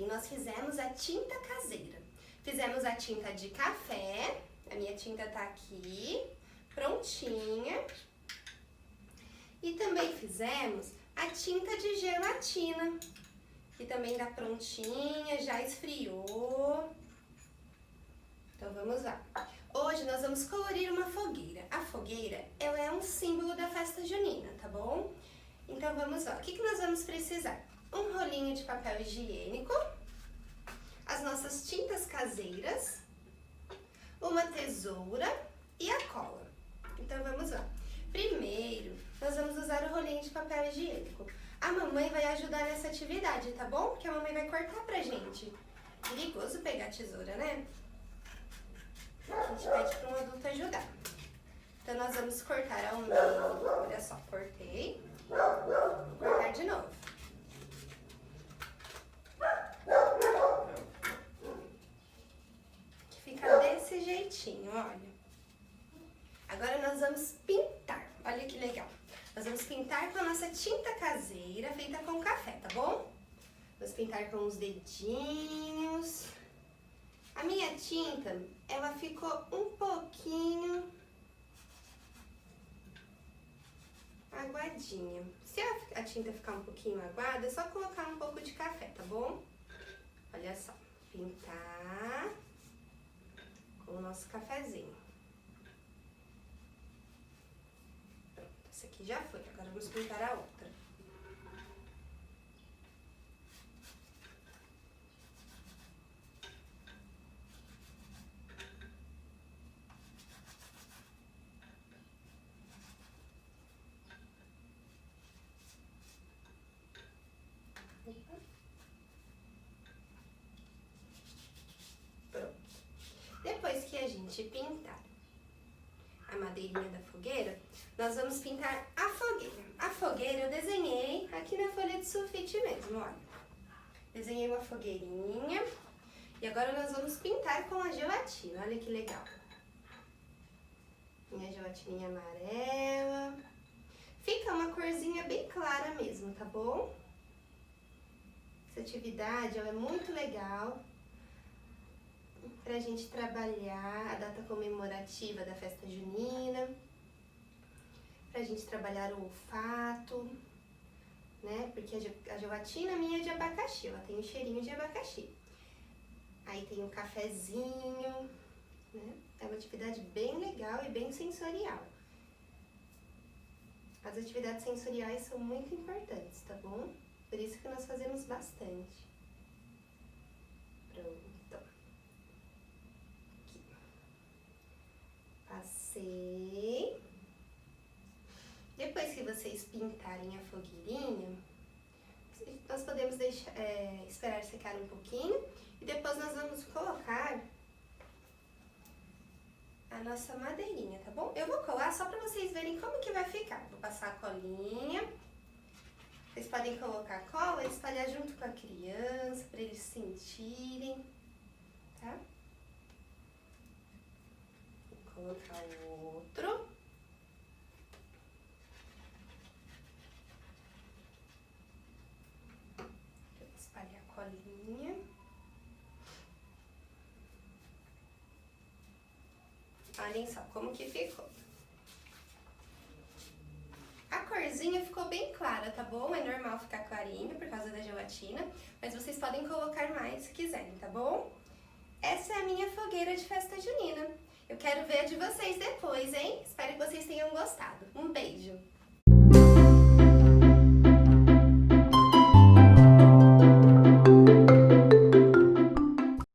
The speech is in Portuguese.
nós fizemos a tinta caseira. Fizemos a tinta de café, a minha tinta tá aqui, prontinha. E também fizemos a tinta de gelatina, que também tá prontinha, já esfriou. Então vamos lá. Hoje nós vamos colorir uma fogueira. A fogueira, ela é um símbolo da festa junina, tá bom? Então vamos lá. O que nós vamos precisar? Um rolinho de papel higiênico, as nossas tintas caseiras, uma tesoura e a cola. Então vamos lá. Primeiro, nós vamos usar o rolinho de papel higiênico. A mamãe vai ajudar nessa atividade, tá bom? Porque a mamãe vai cortar pra gente. Perigoso pegar a tesoura, né? A gente pede para um adulto ajudar. Então nós vamos cortar ao meio. Olha só, cortei. Vou cortar de novo. Fica desse jeitinho, olha. Agora nós vamos pintar. Olha que legal. Nós vamos pintar com a nossa tinta caseira, feita com café, tá bom? Vamos pintar com os dedinhos. A minha tinta, ela ficou um pouquinho aguadinha. Se a tinta ficar um pouquinho aguada, é só colocar um pouco de café, tá bom? Olha só, pintar com o nosso cafezinho. Pronto, essa aqui já foi, agora vamos pintar a outra. Pronto. Depois que a gente pintar a madeirinha da fogueira, nós vamos pintar a fogueira. A fogueira eu desenhei aqui na folha de sulfite mesmo, olha. Desenhei uma fogueirinha e agora nós vamos pintar com a gelatina, olha que legal. Minha gelatininha amarela. Fica uma corzinha bem clara mesmo, tá bom? Essa atividade ela é muito legal pra gente trabalhar a data comemorativa da festa junina, pra gente trabalhar o olfato, né? Porque a gelatina minha é de abacaxi, ela tem um cheirinho de abacaxi. Aí tem um cafezinho, né? É uma atividade bem legal e bem sensorial. As atividades sensoriais são muito importantes, tá bom? Por isso que nós fazemos bastante. Pronto. Aqui. Passei. Depois que vocês pintarem a fogueirinha, nós podemos esperar secar um pouquinho e depois nós vamos colocar a nossa madeirinha, tá bom? Eu vou colar só pra vocês verem como que vai ficar. Vou passar a colinha. Vocês podem colocar a cola e espalhar junto com a criança, pra eles sentirem, tá? Vou colocar o outro. Vou espalhar a colinha. Olhem só como que ficou. A corzinha ficou bem clara, tá bom? É normal ficar clarinha por causa da gelatina, mas vocês podem colocar mais se quiserem, tá bom? Essa é a minha fogueira de festa junina. Eu quero ver a de vocês depois, hein? Espero que vocês tenham gostado. Um beijo!